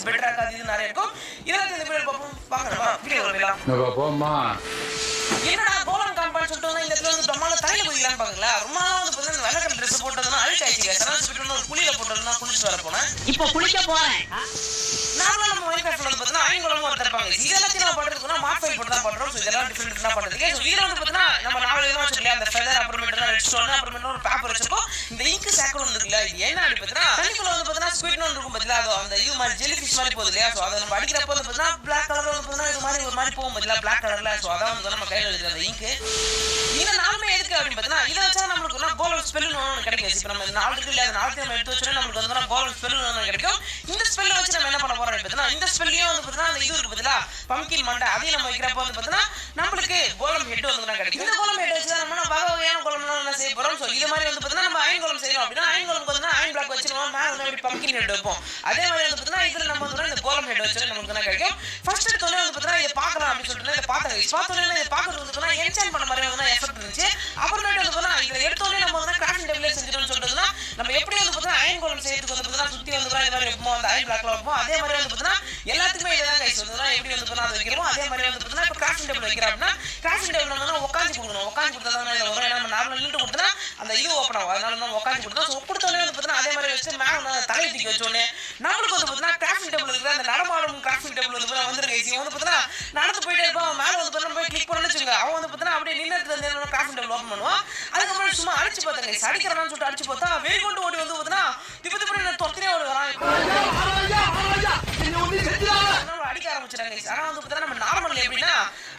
பெட்டரா இருக்காது இது நிறைய இருக்கும். இதெல்லாம் இந்த வீடியோ பார்க்கணுமா வீடியோ வரலாம். என்னடா கோலம் காம்பான்னு சொல்லிட்டு இந்த இடத்துல வந்து டொமால தலையில குதிக்கலான்னு பாக்கல. ரொம்ப நாளா வந்து பார்த்தா வெள்ளை கலர் ட்ரெஸ் போட்டதுன்னா அழுக்காயிடுச்சு. அதனால சொல்லிட்டு ஒரு குளியில போட்டதுன்னா குளிச்சுட்டு வர போனேன். இப்போ குளிக்க போறேன். நார்மலா நம்ம மைன்கிராஃப்ட்ல வந்து பார்த்தா ஐங்கோலமும் ஒருத்தர் இருப்பாங்க. இதெல்லாம் நான் பண்றதுன்னா மார்க்ஃபைல் போட்டு தான் பண்றோம். ஸோ இதெல்லாம் டிஃபரெண்டா பண்றதுக்கு. ஸோ இதுல வந்து பார்த்தா நம்ம 4 விதமா வச்சிருக்கோம். அந்த ஃபெதர் அப்புறமேட்டு ரெட் ஸ்டோன் அப்புறமேட்டு ஒரு பேப்பர் வச்சிருக்கோம். இந்த இங்க் சாக்கல் ஒன்று இருக்குல்ல, இது என்ன அப்படி பார்த்தா தண்ணிக்குள்ள வந்து பார்த்தா ஸ்குவிட் ஒன்று இருக்கும் பார்த்தீங்களா, அது அந்த இது மாதிரி ஜெல்லி ஃபிஷ் மாதிரி போகுது இல்லையா. ஸோ அதை நம்ம அடிக்கிறப்ப வந்து பார்த்தா பிளாக் கலர்ல வந்து பார்த்தா இது மாதிரி ஒரு மாதிரி போகும் பார்த்தீங்களா பிளாக் கலர்ல. ஸோ அதான் வந்து நம்ம கையில் வச்சிருக்க அந்த இங்க். இந்த நாலுமே எதுக்கு அப்படின்னு பார்த்தீங்கன்னா இதை வச்சா நம்மளுக்கு கோல்டன் ஸ்பெல்லுன்னு ஒன்று கிடைக்கும். இப்போ நம்ம இந்த 4 இருக்கு இல்லையா, அந்த 4 நம்ம எடுத்து வச்சோன்னா நம்மளுக்கு வந்து கோல்டன் ஸ்பெல்லுன்னு ஒன்று கிடைக்கும். இந்த ஸ்பெல்லை வச்சு நம்ம என்ன பண்ண போறோம் பார்த்தீங்கன்னா இந்த ஸ்பெல்லையும் வந்து பார்த்தீங்கன்னா அந்த இது இருக்கு பார்த்தீங்களா பம்கின் மண்டை, அதையும் நம்ம வைக்கிறப்ப வந்து பார்த்தீங்கன்னா நம்மளுக்கு கோலம் ஹெட் வந்து கிடைக்கும். இந்த கோலம் ஹெட் வச்சு நம்ம வகை வகையான கோலம்லாம் என்ன செய்ய போறோம். ஸோ இது மாதிரி வந்து பார்த்தீங்கன்னா நம்ம அயன் கோலம் செய்யணும் அப்படின்னா அயன் கோலம் வந்து அயன் பிளாக் வச்சு நம்ம மேலே வந்து அப்படி பம்கின் ஹெட் வைப்போம். அதே மாதிரி வந்து பார்த்தீங்கன்னா இதில் நம்ம வந்து இந்த கோலம் ஹெட் வச்சு நமக்கு என்ன கிடைக்கும். ஃபர்ஸ்ட் எடுத்தோடனே வந்து பார்த்தீங்கன்னா இதை பார்க்கலாம் அப்படின்னு சொல்லிட்டு இதை பார்த்தோன்னே இதை பார்க்கறது வந்து பார்த்தீங்கன்னா என்சான் பண்ண மாதிரி வந்து எஃபெக்ட் இருந்துச்சு. அப்புறமேட்டு வந்து பார்த்தீங்கன்னா இதை எடுத்தோடனே நம்ம வந்து கிராஃப்டிங் டேபிளே செஞ்சிட்டோம்னு சொல்லிட்டுனா நம்ம எப்படி வந்து பார்த்தீங்கன்னா அயன் கோலம் செய்யறதுக்கு வந்து பார்த்தீங்கன்னா சுற்றி வந்து இது மாதிரி வைப்போம், அந்த அயன் பிளாக்ல வைப்போம். அதே மாதிரி வந்து பார்த்தீங்கன்னா எல்லாத்துக்குமே இதான் கைஸ் வந்து எப்படி வந்து பார்த்தீங்கன்னா அதை வைக்கிறோம். அதே மாதிரி வந்து பார்த்தீங்கன்னா இப்போ கிராஃப்டிங் டேபிள் வைக்கிறோம் அப்படின்னா கிராஃப்டிங் டேபிள் வந்து உட்காந்து கொடுக்கணும். உட்காந்து கொடுத்தா தான் இதில் வரும். ஏன்னா நம்ம நார்மல் நின்று கொடுத்தா அந்த இது ஓப்பன் ஆகும். அதனால நம்ம உட்காந்து கொடுத்தோம். ஸோ கொடுத்தோடனே வந்து பார்த்தீங்கன்னா அதே மாதிரி வச்சு மேலே தலையை தூக்கி வச்சோடனே நம்மளுக்கு வந்து பார்த்தீங்கன்னா கிராஃப்டிங் டேபிள் இருக்கிற அந்த நடமாடும் கிராஃப்டிங் டேபிள் வந்து வந்துருக்கு. இவன் வந்து பார்த்தீங்கன்னா நடந்து போயிட்டே இருப்பான். மேலே வந்து பார்த்தீங்கன்னா போய் கிளிக் பண்ணணும்னு வச்சுக்கோங்க. அவன் வந்து பார்த்தீங்கன்னா அப்படியே நின்று கிராஃப்டிங் டேபிள் ஓப்பன் பண்ணுவான். அதுக்கப்புறம் சும்மா அடிச்சு பார்த்தாங்க அடிக்கிறான்னு சொல்லிட்டு அடிச்சு பார்த்தா வெறி கொண்டு ஓடி வந்து பார்த்தீங்கன்னா திப்பு திப்பு தொத்தினே ஓடி வரான். அடிக்க ஆரம்பிச்சிட்டாங்க. ஆனா வந்து பார்த்தீங்கன்னா நம்ம நார்மல் எப்படின்னா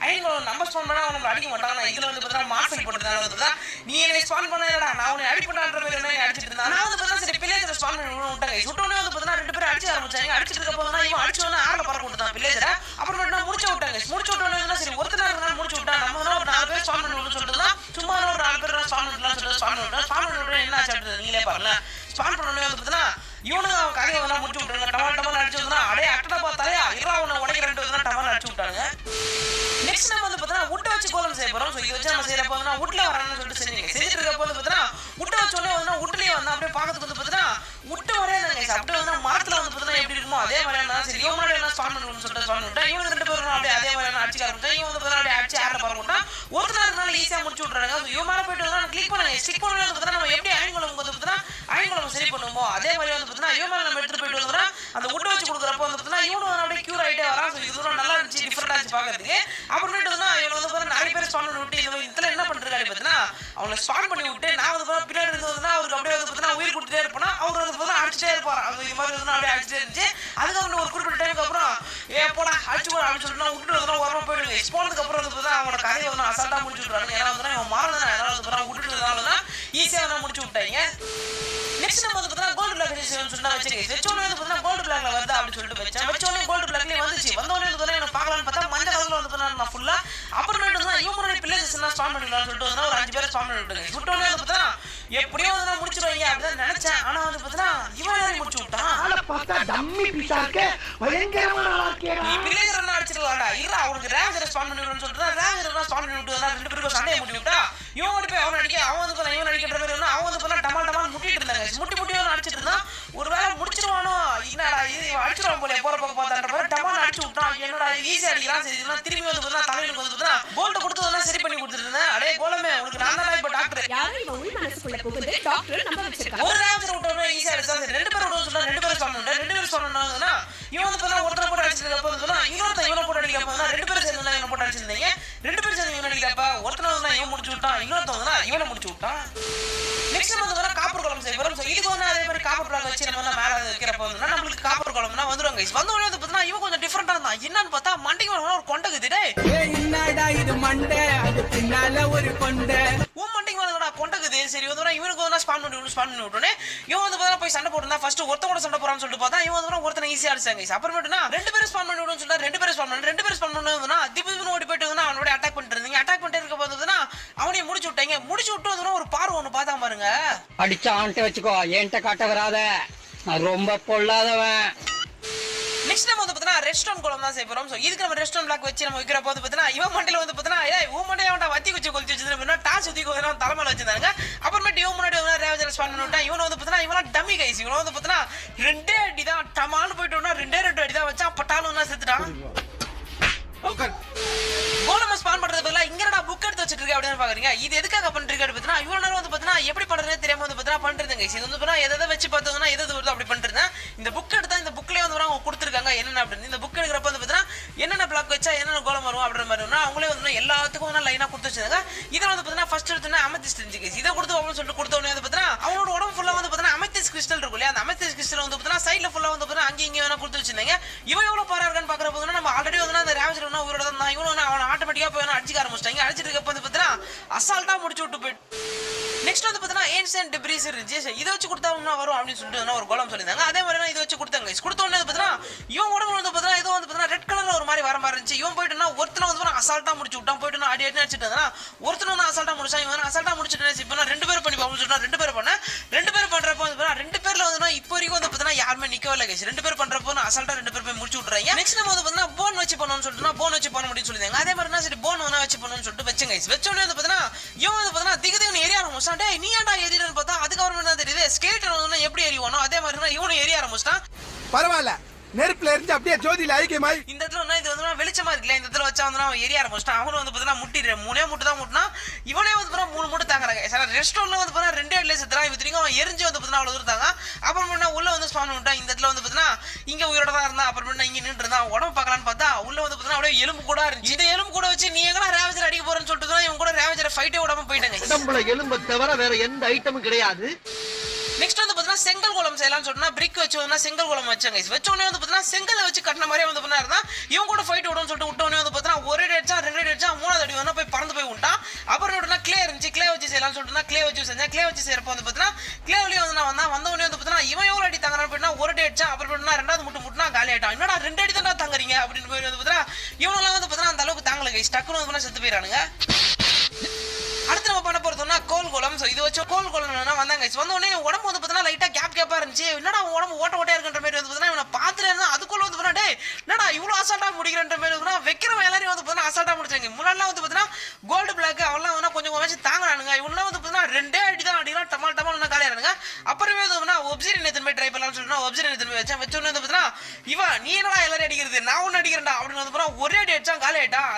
ஐங்கோ நம்ம ஸ்பான் பண்ணா அவங்க அடிக்க மாட்டாங்க. இதுல வந்து பார்த்தீங்கன்னா மார்க்ஃபைல் போட்டுருந்தாங்க. வந்து நீ என்ன ஸ்பான் பண்ணலடா நான் உன்னை அடிப்படான்ற மாதிரி என்ன அடிச்சிட்டு இருந்தா. நான் வந்து பார்த்தா சரி பிள்ளைகளை ஸ்பான் பண்ணி விட்டாங்க. சுட்டோனே வந்து பார்த்தீங்கன்னா 2 பேரும் அடிச்சு ஆரம்பிச்சாங்க. அடிச்சிட்டு இருக்கப்போ தான் இவன் அடிச்சோன்னா ஆள பறக்க விட்டுதான் பிள்ளைகளை. அப்புறமேட்டு முடிச்சு விட்டாங்க. முடிச்சு விட்டோன்னு சரி ஒருத்தர் இருந்தாலும் முடிச்சு விட்டா நம்ம வந்து ஒரு 4 பேர் ஸ்பான் பண்ணி விட்டு சொல்லிட்டு சும்மா ஒரு 4 பேர் ஸ்பான் பண்ணலாம் சொல்லிட்டு ஸ்பான் பண்ணி என்ன ஆச்சு நீங்களே பாருங்க. ஸ்பான் பண்ணோடனே வந்து பார்த்தீங்கன்னா இவனுங்க அவன் கதையை வந்து முடிச்சு விட்டாங்க. டமால் அடிச்சு வந்தா அடே அட்டை பார்த்தாலே இரா அவனை உடைக்கிறேன் வந்து டமால் அடிச்சு விட்டாங்க. நெக்ஸ்ட் நம்ம வந்து பார்த்தீங்கன்னா உட்டை வச்சு கோலம் செய்ய போறோம். ஸோ இதை வச்சு நம்ம செய்யறப்போ வந்து உட்ல வரான்னு சொல்லிட்டு செஞ்சுட்டு இருக்கப்போ வந்து பார்த்தீங்கன்னா உட்டை வச்சோடனே வந்து உட்டுலேயே வந்து அப்படியே பார்க்கறதுக்கு வந்து பார்த்தீங்கன்னா உட்டு வரையே அப்படியே வந்து மரத்தில் வந்து பார்த்தீங்கன்னா எப்படி இருக்குமோ அதே மாதிரி சரி இவன் முன்னாடி என்ன ஸ்பான் பண்ணணும்னு சொல்லிட்டு ஸ்பான் பண்ணிட்டேன். இவங்க 2 பேரும் அப்படியே அதே மாதிரி அடிச்சு ஆரம்பிச்சேன். இவன் வந்து பார்த்தீங்கன்னா அப்படியே அடிச்சு ஆட பார்க்க ஒருத்தர் இருந்தாலும் ஈஸியாக முடிச்சு விட்றாங்க. இவன் மேலே போயிட்டு வந்து கிளிக் பண்ணுங்க. ஸ்டிக் பண்ணி வந்து பார்த்தீங்கன்னா நம்ம எப்படி அயன்குளம் வந்து பார்த்தீங்கன்னா அயன்குளம் சரி பண்ணுமோ அதே மாதிரி வந்து பார்த்தீங்கன்னா இவன் மேலே நம்ம எடுத்துட்டு போயிட்டு வந்து அந்த உட்டை வச்சு கொடுக்குறப்போ வந்து பார்த்தீங்கன்னா இவனு வந்து அப்படியே கியூர் ஆகிட்டே வரான். ஸோ இது நல்லா இருந்துச்சு, டிஃப்ரெண்டாக இருந்துச்சு பார்க்கறதுக்கு. அப்புறமேட்டு வந்து இவன் வந்து பார்த்தீங்கன்னா நிறைய பேர் ஸ்பான் பண்ணி விட்டு இதில் என்ன பண்ணுறாரு பார்த்தீங்கன்னா அவனை ஸ்பான் பண்ணி விட்டு நான் வந்து பார்த்தா பின்னாடி இருந்ததுன்னா அவருக்கு அப்படியே வந்து பார்த்தீங்கன்னா உயிர் கொடுத்துட்டே இருப்பேன். அவர் வந்து பார்த்தா அடிச்சுட்டே இருப்பார். அது இது மாதிரி வந்து அப்படியே அடிச்சுட்டே இருந்துச்சு. அதுக்கப்புறம் ஒரு குறிப்பிட்ட டைமுக்கு அப்புறம் போடா அடிச்சு போட அப்படின்னு சொல்லிட்டு விட்டுட்டு வந்து உரமா போயிடுங்க. போனதுக்கு அப்புறம் வந்து பார்த்தா அவனோட கதையை வந்து அசால்ட்டாக முடிச்சு விட்றாங்க. ஏன்னா வந்து அவன் மாறதான் அதனால வந்து பார்த்தா விட்டுட்டு தான் ஈஸியாக வந்து முடிச்சு விட்டாங்க. நெக்ஸ்ட் நம்ம வந்து பார்த்தா கோல்டு பிளாக் சொல்லிட்டு வச்சிருக்கேன். வச்சோடனே வந்து பார்த்தா கோல்டு பிளாக்ல வருது அப்படின்னு சொல்லிட்டு வச்சேன். வச்சோடனே கோல்டு பிளாக்லேயே வந்துச்சு. வந்தோடனே வந்து எனக்கு பார்க்கலான்னு பார்த்தா மஞ்சள் கலர்ல வந்து பார்த்தா நான் ஃபுல்லா அப்புறமேட்டு வந்து இவன் முன்னாடி பிள்ளைஸ் எல்லாம் ஸ்பான் பண்ணிடலாம்னு சொல்லிட்டு வந்து ஒரு 5 பேரை ஸ்பான் பண்ணி விட்டுங்க. விட்டோடனே வந்து பார்த்தா எப்படியோ வந்து நான் முடிச்சிருவாங்க அப்படின்னு நினைச்சேன். ஆனா வந்து பார்த்தா இவன் யாரையும் முடிச்சு விட்டான். நீ பிள்ளைகள் என்ன அடிச்சிருவாடா இல்ல அவனுக்கு ரேவஜரை ஸ்பான் பண்ணி விடுன்னு சொல்லிட்டு ரேவஜரை ஸ்பான் பண்ணி விட்டு 2 பேருக்கும் சண்டையை முட்டி விட்டா இவன் ஓடி போய் அவன் அடிக்க அவன் வந்து இவன் அடிக்கிற மாதிரி வந்து அவன் வந்து பார்த்தா டமால் முட்டிட்டு இருந்தாங்க. முட்டி வந்து அடிச்சிட்டு இருந்தான். ஒரு வேலை முடிச்சிருவானோ என்னடா இது அடிச்சிருவான் போல போற பக்கம் பார்த்தான்ற டமால் அடிச்சு விட்டான். என்னடா ஈஸியா அடிக்கிறான். சரி திரும்பி வந்து பார்த்தா தலைவனுக்கு வந்து பார்த்தா கோல்டு கொடுத்ததுனா சரி பண்ணி கொடுத்துட்டு இருந்தேன். அடே கோலமே உனக்கு நான் தான் இப்போ டாக்டர் யாரும் இவன் உள் மனசுக்குள்ள புகுந்து டாக்டர் நம்ப வச்சிருக்காங்க. ஒரு ரேவஜரை விட்டோம்னா ஈஸியா அடிச்சா 2 பேர் விட்டோம்னு சொன்னா 2 பேரும் சொன்னா 2 பேரும் சொன்னா இவன் வந்து பார்த்தா ஒருத்தரை போட்டு அடிச்சிருக்கப்போ வந்து இன்னொருத்தன் இவனை போட்டு அடிக்கப்போ 2 பேரும் சேர்ந்து இவனை போட்டு அடிச்சிருந்தீங்க. 2 பேரும் சேர்ந்து இவன் அடிக்கிறப்ப ஒருத்தனை வந்து இவன் முடிச்சு விட்டான், இன்னொருத்தன் வந்து இவனை முடிச்சு விட்டான். நெக்ஸ்ட் வந்து காப்பர் குளம் செய்ய போறோம். இதுக்கு வந்து அதே மாதிரி காப்பர் பிளாக் வச்சு நம்ம மேல வைக்கிறப்ப வந்து நம்மளுக்கு காப்பர் குளம்னா வந்துருவாங்க. வந்தோடனே வந்து பார்த்தா இவன் கொஞ்சம் டிஃப்ரெண்டா இருந்தான். என்னன்னு பார்த்தா மண்டைக்கு ஒரு கொண்டகுது. என்னடா இது மண்டை அது பின்னால ஒரு கொண்டை உன் மண்டைக்கு வந்து கொண்டகுது. சரி வந்து இவனுக்கு வந்து ஸ்பான் பண்ணி விட்டோன்னே இவன் வந்து பார்த்தா போய் சண்டை போட்டுருந்தா ஃபர்ஸ்ட் ஒருத்த கூட சண்டை போறான்னு சொல்லிட்டு பார்த்தா இவன் வந்து ஒருத்தனை ஈஸியா அடிச்சாங்க. அப்புறமேட்டுனா 2 பேரும் ஸ்பான் பண்ணி விடுன்னு சொன்னா 2 பேரும் ஸ்பான் பண்ணுனா திடீர்னு ஓடி போயிட்டு வந்து அவனோட அட்டாக் பண்ணிட்டு இருந்தீங்க. அட்டாக் பண்ணிட்டு இருக்க போதுன்னா அவனையும் முடிச்சு விட்டாங்க. முடிச்சு விட்டு வந்து ஒரு பார்வை ஒன்று பார்த்தா பாருங்க. அடிச்சா அவன்கிட்ட வச்சுக்கோ, என்கிட்ட காட்ட வராத, நான் ரொம்ப பொல்லாதவன். நெக்ஸ்ட் நம்ம வந்து பார்த்தீங்கன்னா ரெஸ்டாரண்ட் கோலம் தான் செய்ய போறோம். ஸோ இதுக்கு நம்ம ரெஸ்டாரண்ட் பிளாக் வச்சு நம்ம வைக்கிற போது பார்த்தீங்கன்னா இவன் மண்டையில் வந்து பார்த்தீங்கன்னா உன் மண்டையில அவன் வத்தி குச்சி கொலிச்சு வச்சிருந்தா டாஸ் ஊற்றி தலைமையில வச்சிருந்தாங்க. அப்புறமேட்டு இவன் முன்னாடி ரேவஜரை ஸ்பான் பண்ணி விட்டான். இவன் வந்து பார்த்தீங்கன்னா இவன் டம்மி கைஸ். இவன் வந்து பார்த்தீங்கன்னா 2 அடி தான் டமான்னு போயிட்டோம்னா 2 அடி தான் செத்துட்டான். கோலம ஸ்பான் பண்றது பதிலா இங்கடா புக் எடுத்து வச்சிட்டு இருக்க அப்படின்னு பாக்குறீங்க. இது எதுக்காக பண்றீங்க அப்படினா இவ்வளவு நேரம் வந்து பாத்தீங்கன்னா எப்படி பண்றதுன்னு தெரியாம வந்து பாத்தீங்கன்னா பண்றதுங்க. இது வந்து பாத்தீங்கன்னா எதை வச்சு பார்த்தோம்னா எது வருது அப்படி பண்றேன். இந்த புக் எடுத்தா இந்த புக்லயே வந்து அவங்க கொடுத்துருக்காங்க என்னென்ன அப்படின்னு. இந்த புக் எடுக்கிறப்ப வந்து பாத்தீங்கன்னா என்னென்ன பிளாக் வச்சா என்னென்ன கோலம் வரும் அப்படின்ற மாதிரி அவங்களே வந்து எல்லாத்துக்கும் வந்து லைனா கொடுத்து வச்சிருக்காங்க. இதை வந்து பாத்தீங்கன்னா ஃபர்ஸ்ட் எடுத்தோன்னா அமெத்திஸ்ட் இருந்துச்சு. இதை கொடுத்து அப்படின்னு சொல்லிட்டு கொடுத்த உடனே வந்து பாத்தீங்கன்னா அவனோட உடம்பு ஃபுல்லா வந்து பாத்தீங்கன்னா அமெத்திஸ்ட் கிறிஸ்டல் இருக்கும் இல்லையா, அந்த அமெத்திஸ்ட் கிறிஸ்டல் வந்து பாத்தீங்கன்னா சைடுல ஃபுல்லா வந்து பாத்தீங்கன்னா அங்கே இங்கே வேணா கொடுத்து வச்சிருந்தாங்க. இவன் எவ்வளவு பாரா இருக்கான்னு பாக்குற போதுன்னா நம்ம ஆல்ரெடி வந்து அந்த ரேவஜர் வந்து இவரோட தான் இவனும் அவன் ஆட்டோமேட்டிக்கா போய் அடிச்சுக்க ஆரம்பிச்சிட்டாங்க. அடிச்சிட்டு இருக்கப்ப வந்து பாத்தீங்கன்னா அசால்ட்டா முடிச்சு விட்டு போயிட்டு நெக்ஸ்ட் வந்து பாத்தீங்கன்னா ஏன்ஷியன்ட் டெப்ரிஸ் இருந்துச்சு. இதை வச்சு கொடுத்தா வரும் அப்படின்னு சொல்லிட்டு ஒரு கோலம் சொல்லியிருந்தாங்க. அதே மாதிரி இதை வச்சு கொடுத்தாங்க. கொடுத்த உடனே பாத்தீங்கன்னா இவன் உடம்பு வந்து பாத்தீங்கன்னா ஏதோ வந்து பாத்தீங்கன்னா ரெட் கலர்ல ஒரு மாதிரி வர மாதிரி இருந்துச்சு. இவன் போயிட்டுனா ஒருத்தனை வந்து அசால்ட்டா முடிச்சு விட்டான். போயிட்டு அடி அடி அடிச்சுட்டு இருந்தா ஒருத்தனை வந்து அசால்ட்டா முடிச்சான். இவன் அசால்ட்டா முடிச்சுட்டு இப்போ நான் 2 பேர் பண்ணி பார்ப்போம் சொல்லிட்டு 2 பேர் பண்ணேன். 2 பேர் பண்றப்போ வந்து 2 பேர்ல வந்து இப்போ வரைக்கும் வந்து பாத்தீங்கன்னா யாருமே நிக்கவே இல்லை கைஸ். 2 பேர் பண்றப்போ அசால்ட்டா 2 பேர் போய் முடிச்சு விட்டுறாங்க. நெக்ஸ்ட் நம்ம வந்து பாத்தீங்கன்னா போன் வச்சு பண்ணணும்னு சொல்லிட்டு போன் வச்சு பண்ண முடியும்னு சொல்லியிருந்தாங்க. அதே மாதிரி சரி போன் வேணா வச்சு பண்ணணும்னு சொல்லிட்டு வச்சு கைஸ். வச்ச உடனே வந்து பாத்தீங்கன்னா இவன் வந்து பாத்தீங்கன்னா திகதின்னு எரிய ஆரம்பிச்சான். டேய் நீ ஏன்டா எரியறன்னு பார்த்தா அதுக்கப்புறம் தான் தெரியுது ஸ்கேட்டர் வந்து எப்படி எரிவானோ அதே மாதிரி தான் இவனும் எரிய ஆரம்பிச்சிட்டான். பரவாயில்ல, நெருப்புல இருந்து அப்படியே ஜோதியில ஐக்கியமாய் இந்த இடத்துல வந்து இது வந்து வெளிச்சமா இருக்குல்ல, இந்த இடத்துல வச்சா வந்து அவன் எரிய ஆரம்பிச்சிட்டான். அவனும் வந்து பாத்தீங்கன்னா முட்டிடுற 3 முட்டு தான் முட்டினா இவனே வந்து 3 முட்டு தாங்குறாங்க. ரெஸ்டாரண்ட்ல வந்து பாத்தீங்கன்னா 2 அடியில செத்துறான். இவன் அவன் எரிஞ்சு வந்து பாத்தீங்கன்னா அவ்வளவு தூரம் தாங்க. அப்புறம் உள்ள வந்து ஸ்பான் பண்ணிட்டான். இந்த இடத்துல வந்து பாத்தீங்கன்னா இங்க உயிரோட தான் இருந்தா. அப்புறம் இங்க நின்று இருந்தான். உடம்பு பார்க்கலான்னு பார்த்தா உள்ள வந்து பாத்தீங்கன்னா அப்படியே எலும்பு கூட இருந்துச்சு. இந்த எலும்பு கூட வச்சு நீ எங்கடா ரேவஜர் அடிக்க போறேன்னு சொல்லிட்டு இவன் கூட ரேவஜரை ஃபைட்டே விடாம போயிட்டாங்க. நம்மள எலும்பை தவிர வேற எந்த ஐட்டமும் கிடையாது. நெக்ஸ்ட் வந்து பாத்தீங்கன்னா செங்கல் கோலம் செய்யலாம்னு சொன்னா பிரிக் வச்சு வந்து செங்கல் கோலம் வச்சாங்க. வச்ச உடனே வந்து பாத்தீங்கன்னா செங்கலை வச்சு கட்டின மாதிரியே வந்து பண்ணா இருந்தா இவன் கூட ஃபைட் விடும்னு சொல்லிட்டு விட்ட உடனே வந்து பாத்தீங்கன்னா ஒரு அடி அடிச்சா 2 அடி அடிச்சா 3வது அடி வந்து போய் பறந்து போய் விட்டான். அப்புறம் விட்டுனா கிளே இருந்துச்சு. கிளே வச்சு செய்யலாம்னு சொல்லிட்டு கிளே வச்சு செஞ்சேன். கிளே வச்சு செய்யறப்ப வந்து பாத்தீங்கன்னா கிளேவிலேயே வந்து நான் வந்த உடனே வந்து பாத்தீங்கன்னா இவன் எவ்வளவு அடி தாங்கறான்னு போயிட்டா ஒரு அடி அடிச்சா. அப்புறம் விட்டுனா 2வது முட்டுனா காலி ஆயிட்டான். என்னடா 2 அடி தான் தாங்கறீங்க அப்படின்னு போய் வந்து பாத்தீங்கன்னா இவனெல்லாம் வந்து பாத்தீங்கன்னா அந்த அளவுக்கு தாங்கல கைஸ். டக்குனு வந்து செத்து போயிரானுங்க. அடுத்து நம்ம பண்ண போறதுன்னா கோல் கோலம். இது வச்சு கோல் கோலம் வந்தாங்க. வந்த உடனே உடம்பு வந்து பாத்தீங்கன்னா லைட்டா கேப்பா இருந்துச்சு. என்னடா உடம்பு ஓட்டையா இருக்குன்ற மாதிரி வந்து பாத்தீங்கன்னா இவனை பாத்துட்டு இருந்தா அதுக்குள்ள வந்து பாத்தீங்கன்னா டேய் என்னடா இவ்வளவு அசால்ட்டா முடிக்கிறன்ற மாதிரி வந்து வைக்கிறவன் எல்லாரையும் வந்து பாத்தீங்கன்னா அசால்ட்டா முடிச்சாங்க. முன்னாடிலாம் வந்து பாத்தீங்கன்னா கோல்டு பிளாக் அவெல்லாம் வந்து கொஞ்சம் வச்சு தாங்குறானுங்க. இவெல்லாம் வந்து பாத்தீங்கன்னா 2 அடி தான் அடிக்கலாம் டமால் டமால் காலியாருங்க. அப்புறமே வந்து ஒப்சிரியன் எடுத்து போய் ட்ரை பண்ணலாம்னு சொல்லிட்டு ஒப்சிரியன் எடுத்து போய் வச்சேன். வச்ச உடனே வந்து பாத்தீங்கன்னா இவன் நீ என்னடா எல்லாரும் அடிக்கிறது நான் ஒன்னு அடிக்கிறேன்டா அப்படின்னு வந்து பாத்தீங்கன்னா ஒரே அடி அடிச்சா காலி ஆயிட்டான்.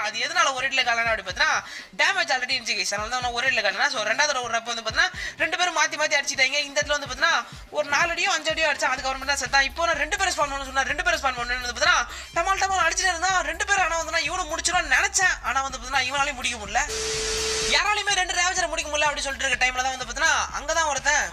அது எதனால ஒரு இடத்துல காலனா அப்படி பார்த்தீங்கன்னா டேமேஜ் ஆல்ரெடி இருந்துச்சு கைஸ். அதனால தான் ஒரு இடத்துல காலனா. ஸோ 2வது ஒரு ரப்ப வந்து பார்த்தீங்கன்னா 2 பேரும் மாற்றி அடிச்சிட்டாங்க. இந்த இடத்துல வந்து பார்த்தீங்கன்னா ஒரு 4 அடியோ 5 அடியோ அடிச்சா அதுக்கப்புறம் தான் செத்தான். இப்போ நான் 2 பேரும் ஸ்பான் பண்ணணும்னு சொன்னா 2 பேரும் ஸ்பான் பண்ணணும்னு வந்து பார்த்தீங்கன்னா டமால் அடிச்சுட்டு இருந்தா 2 பேரும் ஆனால் வந்து இவனும் முடிச்சிடும்னு நினைச்சேன். ஆனால் வந்து பார்த்தீங்கன்னா இவனாலையும் முடிக்க முடியல. யாராலையுமே 2 ரேவஜரை முடிக்க முடியல அப்படின்னு சொல்லிட்டு இருக்க டைம்ல தான் வந்து பார்த்தீங்கன்னா அங்கதான் ஒருத்தன்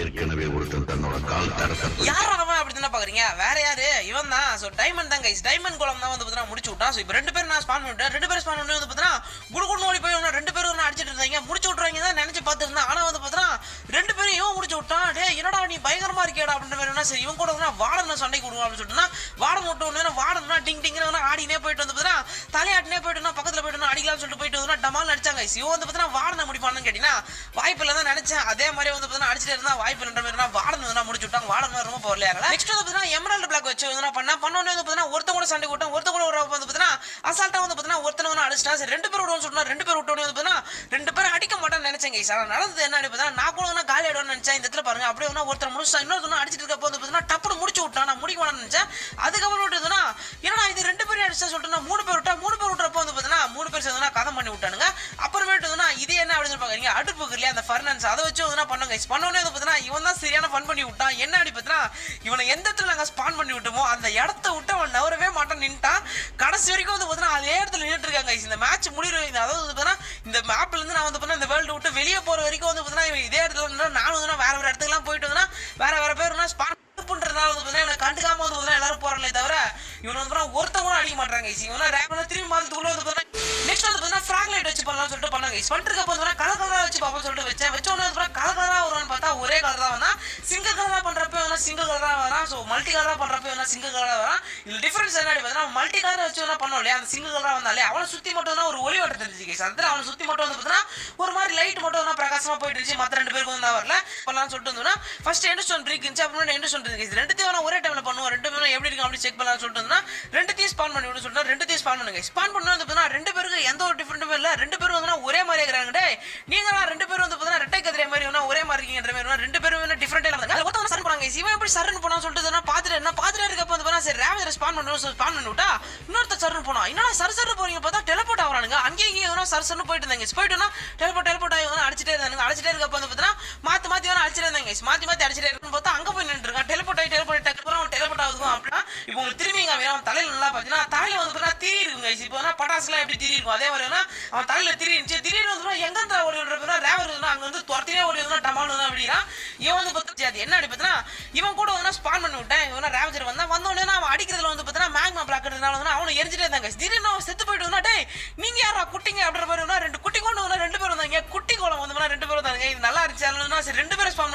ஏற்கனவே ஒருத்தன் தன்னோட கால் தரத்தை யார் அவன் அப்படி தானே பாக்குறீங்க. வேற யாரு இவன் தான். ஸோ டைமண்ட் தான் கைஸ். டைமண்ட் கோலம் தான் வந்து பார்த்தீங்கன்னா முடிச்சு விட்டான். ஸோ இப்போ 2 பேரும் நான் ஸ்பான் பண்ணிட்டேன். 2 பேரும் ஸ்பான் பண்ணி வந்து பார்த்தீங்கன்னா குடுகுடு ஓடி போய் 2 பேரும் அடிச்சிட்டு இருந்தாங்க. முடிச்சு விட்டுறாங்க தான் நினைச்சு பார்த்துருந்தேன். ஆனா வந்து பார்த்தீங்கன்னா 2 பேரும் இவன் முடிச்சு விட்டான். டே என்னடா நீ பயங்கரமா இருக்கேடா அப்படின்ற மாதிரி சரி இவன் கூட வாடன் சண்டை கொடுங்க அப்படின்னு சொல்லிட்டு வாடன் விட்டு ஒன்று வாடனா டிங் டிங்னு ஆடினே போயிட்டு வந்து பார்த்தீங்கன்னா தலையாட்டினே போயிட்டு பக்கத்துல போயிட்டு அடிக்கலாம்னு சொல்லிட்டு போயிட்டு வந்து டமால் அடிச்சாங்க. இவன் வந்து பார்த்தீங்கன்னா வாடனை முடிப்பான்னு கேட்டீங்கன்னா வாய்ப்பு இல்லை தான் நினைச்சேன். அதே மாதிரி வந்து பார்த்தீங்கன்னா அடிச்சிட்டு இருந்தா வாய்ப்பு இல்லைன்ற மாதிரி வாடன் வந்து முடிச்சு விட்டாங்க. வாடன் ரொம்ப பவர்லையாங்க. நெக்ஸ்ட் வந்து பார்த்தீங்கன்னா எமரால்டு பிளாக் வச்சு வந்து பண்ணோன்னு வந்து பார்த்தீங்கன்னா ஒருத்த கூட சண்டை கூட்டம் ஒருத்த கூட வந்து பார்த்தீங்கன்னா அசால்ட்டா வந்து பார்த்தீங்கன்னா ஒருத்தன வந்து அடிச்சிட்டா. சரி 2 பேர் விடுவோம்னு சொன்னா 2 பேர் விட்டோன்னு வந்து பார்த்தீங்கன்னா 2 பேரும் அடிக்க மாட்டேன்னு நினைச்சேன் கைஸ். ஆனால் நடந்தது என்ன பார்த்தீங்கன்னா நான் கூட வந்து காலி ஆயிடும்னு நினைச்சேன். இந்த இடத்துல பாருங்க அப்படியே வந்து ஒருத்தர் முடிச்சா இன்னொருத்தர் அடிச்சிட்டு இருக்கப்போ வந்து பார்த்தீங்கன்னா டப்புனு முடிச்சு விட்டான். நான் முடிக்க வேணாம்னு நினைச்சேன். அதுக்கப்புறம் விட்டுதுன்னா என்னடா இது 2 பேரும் அடிச்சா சொல்லிட்டு 3 பேர் விட்டா 3 பேர் விட்டுறப்போ வந்து பார்த்தீங்கன்னா 3 பேர் சேர்ந்து கதம் பண்ணி விட்டானுங்க. அப்புறமேட்டு வந்து இது என்ன அப்படின்னு பாக்குறீங்க அடுப்பு இல்லையா அந்த ஃபர்னன்ஸ் அதை வச்சு வந்து பண்ணுங்க. பண்ணோன்னே வந்து பார்த்தீங்கன்னா இவன் தான் சரியான ஃபன் பண்ணி விட்டான். என்ன அப்படி பார்த்தீங்கன்னா இவனை எந்த இடத்துல நாங்கள் ஸ்பான் பண்ணி விட்டோமோ அந்த இடத்த விட்டு அவன் நவரவே மாட்டான் நின்ட்டான். கடைசி வரைக்கும் வந்து பார்த்தீங்கன்னா அதே இடத்துல நின்றுட்டு இருக்காங்க. இந்த மேட்ச் முடிவு அதாவது வந்து பார்த்தீங்கன்னா இந்த மேப்ல இருந்து நான் வந்து பார்த்தீங்கன்னா இந்த வேர்ல்டு விட்டு வெளியே போற வரைக்கும் வந்து பார்த்தீங்கன்னா இதே இடத்துல நானும் வந்து வேற இடத்துக்குலாம் போயிட்டு வந்தா வேற பேர் ஸ்பான் பண்றதுனால வந்து எனக்கு கண்டுக்காம வந்து எல்லாரும் போறாங்களே தவிர இவன் வந்து ஒருத்த கூட அடிக்க மாட்டாங்க. இவன் ரேப்ல திரும்பி மாதத்துக்குள்ள வந்து நெக்ஸ்ட் வந்து பார்த்தீங்கன்னா ஃபிராக் லைட் வச்சு பண்ணலாம்னு சொல்லிட்டு பண்ணாங்க. பண்ணிருக்கப்போ வந்து கலர் வச்சு பார்ப்போம் சொல்லிட்டு வச்ச உடனே கலர் வருவான்னு பார்த்தா ஒரே கலர் தான் வந்தா. சிங்கிள் கலரா பண்றப்ப வேணா சிங்கிள் கலரா வரான். ஸோ மல்டி கலரா பண்றப்ப வேணா சிங்கிள் கலரா வரான். இதுல டிஃபரன்ஸ் என்ன பார்த்தீங்கன்னா மல்டி கலர் வச்சு வேணா பண்ணோம் இல்லையா அந்த சிங்கிள் கலரா வந்தாலே அவனை சுத்தி மட்டும் தான் ஒரு ஒளி வட்டம் தெரிஞ்சுக்க. அதில் அவனை சுத்தி மட்டும் வந்து பார்த்தீங்கன்னா ஒரு மாதிரி லைட் மட்டும் வந்து பிரகாசமா போயிட்டு இருந்துச்சு. மற்ற 2 பேருக்கு வந்து வரல பண்ணலாம்னு சொல்லிட்டு வந்தோம்னா ஃபர்ஸ்ட் எண்டர்ஸ்டோன் பிரேக் இருந்துச்சு. அப்புறம் எண்டர்ஸ்டோன் இருக்கு. 2த்தையும் ஒரே டைம்ல பண்ணுவோம். 2 பேரும் எப்படி இருக்கு அப்படி செக் பண்ணலாம்னு சொல்லிட்டு வந்தோம்னா 2த்தையும் ஸ்பான் பண்ணி விட சொல்லிட்டு 2த்தையும் ஸ்பான் பண்ணுங்க. ஸ்பான் பண்ணி வந்து பார்த்தீங்கன்னா 2 பேருக்கு எந்த ஒரு டிஃபரெண்ட்டுமே இல்லை. 2 பேரும் வந்து ஒரே மாதிரி இருக்கிறாங்க. டே நீங்க 2 பேரும் வந்து பார்த்தீங்கன்னா ரெட்டை கதிரை மாதிரி ஒரே மாதிரி இருக்கீங்கன்ற மாதிரி 2 பேரும் டிஃபரெண்டா இருந்தாங்க. ஒருத்தவங்க சரண் போனாங்க. இவன் எப்படி சரண் போனான்னு சொல்லிட்டு பார்த்துட்டு இருக்கப்போ வந்து பார்த்தா சரி ரேவஜரை ஸ்பான் பண்ணி விட்டா இன்னொருத்த சர்னு போனா என்னடா சர்சர்னு போறீங்க பார்த்தா டெலிபோர்ட் ஆகுறானுங்க அங்கேயும் இங்கேயும் சர்சர்னு போயிட்டு இருந்தாங்க போயிட்டுனா டெலிபோர்ட் ஆகி அடிச்சிட்டே இருந்தாங்க அடிச்சிட்டே இருக்கப்ப வந்து பார்த்தா மாத்தி அடிச்சிட்டே இருந்தாங்க மாத்தி அடிச்சிட்டே இருக்குன்னு பார்த்தா அங்க போய் நின்று இருக்கான் டெலிபோர்ட் அப்புறம் டெலிபோர்ட் ஆகுதும் அப்படின்னா இப்போ உங்களுக்கு திரும்பி அவன் தலையில நல்லா பார்த்தீங்கன்னா தலையில வந்து பார்த்தா திரி இருக்குங்க இப்போ பட்டாசுலாம் எப்படி திரி இருக்கும் அதே மாதிரி அவன் தலையில திரி இருந்துச்சு திடீர்னு வந்து எங்க இருந்தா ஓடி விடுறப்ப ரேவர் அங்க வந்து துரத்திலே ஓடி வந்து டமால் வந்து அப்படின்னா இவன் வந்து பார்த்தா அது என்ன அடி பார்த்தா இவன் கூட வந்து ஸ்பான் பண்ணி விட்டேன் இவன் ரேவஜர் வந்தோடனே அவன் அடிக்கிறதுல வந்து பார்த்தா மேக்மா பிளாக் எடுத்தனால வந்து அவனை எரிஞ்சிட்டே இருந்தாங்க திடீர்னு அவன் செத்து போயிட்டு டேய் நீங்க யாரா குட்டிங்க அப்படின்ற மாதிரி ரெண்டு குட்டி கொண்டு ரெண்டு பேரும் வந்தாங்க குட்டி கோலம் வந்து ரெண்டு பேரும் வந்தாங்க இது நல்லா இருந்துச்சு சரி ரெண்டு பேரும் ஸ்பான்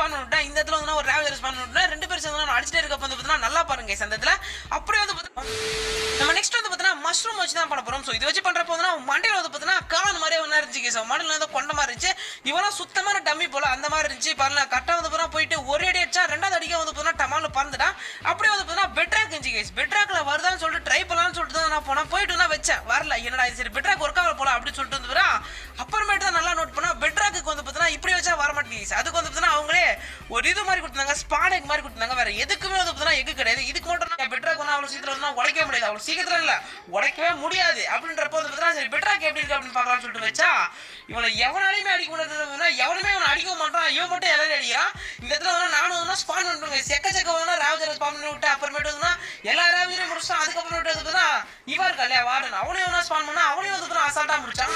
பண்ணிவிட்டேன் இந்த இடத்துல வந்து ஒரு ரேவஜர் ஸ்பான் பண்ணிவிட்டேன் ரெண்டு பேரும் சேர்ந்து அடிச்சிட்டே இருக்க வந்து பார்த்தா நல்லா பாருங்க இந்த இடத்துல அப்படியே வந்து நம்ம நெக்ஸ்ட் வந்து பார்த்தா மஷ்ரூம் வச்சு தான் பண்ண போறோம் ஸோ இது வச்சு பண்றப்போ வந்து மண்டையில வந்து பார்த்தா கான் மாதிரியே ஒன்றா இருந்துச்சு ஸோ மண்டையில வந்து கொண்ட மாதிரி இருந்துச்சு இவெல்லாம் சுத்தமான டம்மி போல அந்த மாதிரி இருந்துச்சு பாருங்க கரெக்டாக வந்து பார்த்தா போயிட்டு ஒரு அடி அடிச்சா ரெண்டாவது அடிக்க வந்து பார்த்தா டமால் பறந்துட்டான் அப்படியே வந்து பார்த்தா பெட்ராக் இருந்துச்சு கேஸ் பெட்ராக்ல வருதான்னு சொல்லிட்டு ட்ரை பண்ணலாம்னு சொல்லிட்டு தான் நான் போனேன் போயிட்டு நான் வச்சேன் வரல என்னடா சரி பெட்ராக் ஒர்க் ஆகல போல அப்படின்னு சொல்லிட்டு வந்து அப்புறமேட்டு தான் நல்லா நோட் பண்ணா பெட்ராக்கு வந்து பார்த்தா இப்படி வச்சா வர மாட்டேங்குது அதுக்கு வந்து பார்த்தா அவங்களே ஒரு இது மாதிரி கொடுத்தாங்க ஸ்பானேக் மாதிரி கொடுத்தாங்க வேற எதுக்குமே வந்து பார்த்தா எக்கு கிடையாது இதுக்கு மட்டும் பெட்ராக் வந்து அவ்வளோ சீக்கிரம் வந்து உடைக்கவே முடியாது அவ்வளோ சீக்கிரம் இல்லை உடைக்கவே முடியாது அப்படின்றப்போ வந்து பார்த்தா சரி பெட்ராக் எப்படி இருக்கு அப்படின்னு பார்க்கலாம்னு சொல்லிட்டு வச்சா இவனை எவனாலையுமே அடிக்க முடியாது எவனுமே இவனை அடிக்க மாட்டான் இவன் மட்டும் எல்லாரும் அடிக்கிறான் இந்த இடத்துல வந்து நானும் வந்து ஸ்பான் பண்ணுறேன் செக்க வந்து ரேவஜரை ஸ்பான் பண்ணி விட்டு அப்புறமேட்டு வந்து எல்லா ரேவஜரையும் முடிச்சான் அதுக்கப்புறமேட்டு வந்து இவன் இருக்கா இல்லையா வார்டன் அவனையும் வந்து ஸ்பான் பண்ணா அவனையும் வந்து அசால்ட்டா முடிச்சான்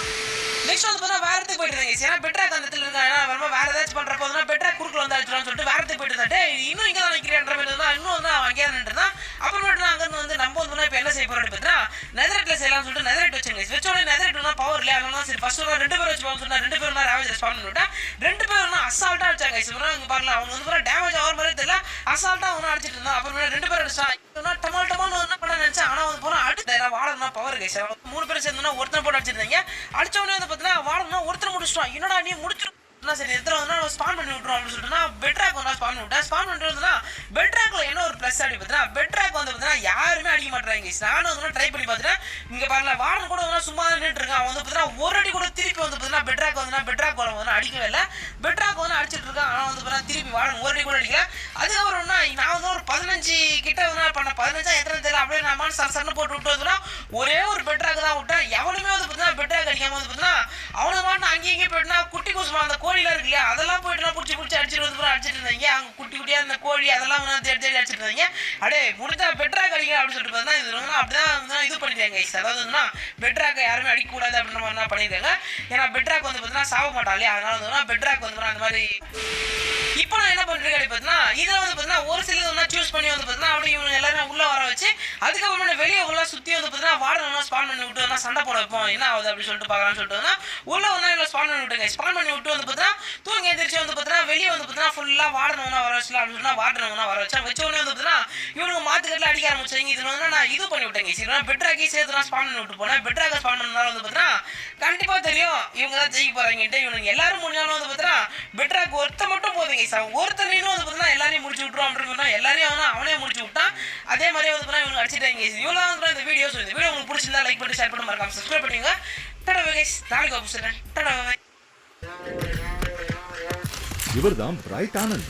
நெக்ஸ்ட் வந்து பார்த்தா வேற இடத்துக்கு போயிட்டு இருந்தாங்க ஏன்னா பெட்ராக் அந்த இடத்துல இருக்காங்க வேற ஏதாச்சும் பண்றப்போ வந்து பெட்ராக் குறுக்குல வந்து அடிச்சிடலாம்னு சொல்லிட்டு வேற இடத்துக்கு போயிட்டு இருந்தா இன்னும் இங்கே தான் நிற்கிறேன்ற மாதிரி இருந்தா இன்னும் வந்து அவன் அங்கேயே நின்றுதான் அப்புறமேட்டு அங்கிருந்து வந்து நம்ம வந்து இப்போ என்ன செய்ய போறோம் பார்த்தா நெதரெட்ல செய்யலாம்னு சொல்லிட்டு நெதரெட் வச்சுங்க வச்சோடனே நெதரெட் பவர் இல்லையா அதனால சரி ஃபர்ஸ்ட் ரெண்டு பேர் வச்சு சொன்னா ரெண்டு பேரும் தான் ரேவஜர் ஸ்பான் பண்ணிவிட்டா ரெண்டு பேரும் அசால்ட்டா அடிச்சாங்க இங்க பாருங்க அவங்க வந்து டேமேஜ் ஆகிற மாதிரி தெரியல அசால்ட்டா அவங்க அடிச்சிட்டு இருந்தா அப்புறமே ரெண்டு பேரும் அடிச்சான் டமால் வந்து பண்ண நினைச்சேன் ஆனா வந்து போனா அடுத்த வாழனா பவர் கைஸ் மூணு பேரும் சேர்ந்து ஒருத்தர் போட்டு அடிச்சிருந்தாங்க அடிச்ச உடனே வந்து பார்த்தீங்கன்னா வாழனா ஒருத்தர் முடிச்சிட்டோம் என்னடா நீ முடிச்சிடும் சரி எத்தனை வந்து ஸ்பான் பண்ணி விட்டுரும் அப்படின்னு சொல்லிட்டு பெட்ராக் வந்து ஸ்பான் பண்ணிவிட்டேன் ஸ்பான் பண்ணிட்டு பெட்ராக்ல என்ன ஒரு பிளஸ் அடி பார்த்தீங்கன்னா பெட்ராக் வந்து பார்த்தீங்கன்னா யாருமே அடிக்க மாட்டாங்க நானும் வந்து ட்ரை பண்ணி பார்த்துட்டேன் இங்க பாருங்க வாரன் கூட வந்து சும்மா நின்றுட்டு இருக்கான் அவன் வந்து பார்த்தீங்கன்னா ஒரு அடி கூட திருப்பி வந்து பார்த்தீங்கன்னா பெட்ராக் வந்து அடிக்கவே இல்லை பெட்ராக் வந்து அடிச்சிட்டு இருக்கான் ஆனால் வந்து பார்த்தீங்கன்னா திருப்பி வாரன் ஒரு அடி கூட அடிக்கல அதுக்கப்புறம் நான் வந்து ஒரு 15 கிட்ட வந்து பண்ண 15 எத்தனை தெரியல அப்படியே நான் சன்னு போட்டு விட்டு வந்துன்னா ஒரே ஒரு பெட்ராக் தான் விட்டேன் எவனுமே வந்து பார்த்தீங்கன்னா பெட்ராக் அடிக்காம வந்து பார்த்தீங்கன்னா அவனை மாட்டு அங்கேயும் போயிட்டுனா குட்டி குசுமா அந்த கோழிலாம் இருக்கு இல்லையா அதெல்லாம் போயிட்டு பிடிச்சி அடிச்சிட்டு வந்து அடிச்சிட்டு இருந்தாங்க அங்கே குட்டி குட்டியா அந்த கோழி அதெல்லாம் வந்து தேடி அடிச்சிட்டு இருந்தாங்க அடே முடிஞ்சா பெட்ராக் அடிக்க அப்படின்னு சொல்லிட்டு பார்த்தா இது வந்து அப்படிதான் இது பண்ணிட்டாங்க அதாவது பெட்ராக் யாருமே அடிக்கக்கூடாது அப்படின்ற மாதிரி பண்ணியிருக்காங்க ஏன்னா பெட்ராக் வந்து பார்த்தீங்கன்னா சாக மாட்டான் இல்லையா அதனால வந்து பெட்ராக் வந்து அந்த மாதிரி இப்போ நான் என்ன பண்றேன் பார்த்தீங்கன்னா இதில் வந்து பார்த்தீங்கன்னா ஒரு சில வந்து சூஸ் பண்ணி வந்து பார்த்தீங்கன்னா அப்படி இவங்க எல்லாரும் உள்ள வர வச்சு அதுக்கப்புறமா வெளியே உள்ள சுற்றி வந்து பார்த்தீங்கன்னா வார்டன் ஸ்பான் பண்ணி விட்டு வந்து சண்டை போட வைப்போம் என்ன ஆகுது அப்படின்னு சொல்லிட்டு பார்க்கலாம்னு சொல்லிட்டு உள்ள வந்து இவ்வளோ ஸ்பான் பண்ணி விட்டுங்க ஸ்பான் பண்ணி விட்டு வந்து பார்த்தீங்கன்னா தூங்கி எந்திரிச்சு வந்து பார்த்தீங்கன்னா வெளியே வந்து பார்த்தீங்கன்னா ஃபுல்லாக வார்டன் ஒன்றா வர வச்சலாம் அப்படின்னு சொன்னால் வார்டன் ஒன்றா வர வச்சா வச்ச உடனே வந்து பார்த்தீங்கன்னா இவனுக்கு மாத்துக்கட்டில் அடிக்க ஆரம்பிச்சாங்க இதில் வந்து நான் இது பண்ணி விட்டேங்க சரி பெட்ராக்கி சேர்த்து ஸ்பான் பண்ணி விட்டு போனேன் பெட்ராக ஸ்பான் பண்ணனால வந்து பார்த்தீங்கன்னா கண்டிப்பாக தெரியும் இவங்க தான் ஜெயிக்க போகிறாங்கன்ட்டு இவனுக்கு எல்லாரும் முடிஞ்சாலும் வந்து பார்த்தீங்கன்னா பெட்ராக் ஒருத்த மட்டும் போதுங்க சார் ஒருத்தனையும் வந்து பார்த்தீங்கன்னா எல்லாரையும் முடிச்சு விட்டுரும் அப்படின்னு எல்லாரையும் அவனே முடிச்சு விட்டான் அதே மாதிரியே வந்து பார்த்தீங்கன்னா இவங்க அடிச்சிட்டாங்க இவ்வளோ வந்து இந்த வீடியோ உங்களுக்கு பிடிச்சிருந்தா லைக் பண்ணி ஷேர் பண்ணி மறக்காம சப்ஸ்கிரைப் பண்ணுங்க டடா கைஸ் நாளைக்கு ஆஃபீஸர் டடா இவர்தான் பிரைட் ஆனந்த்.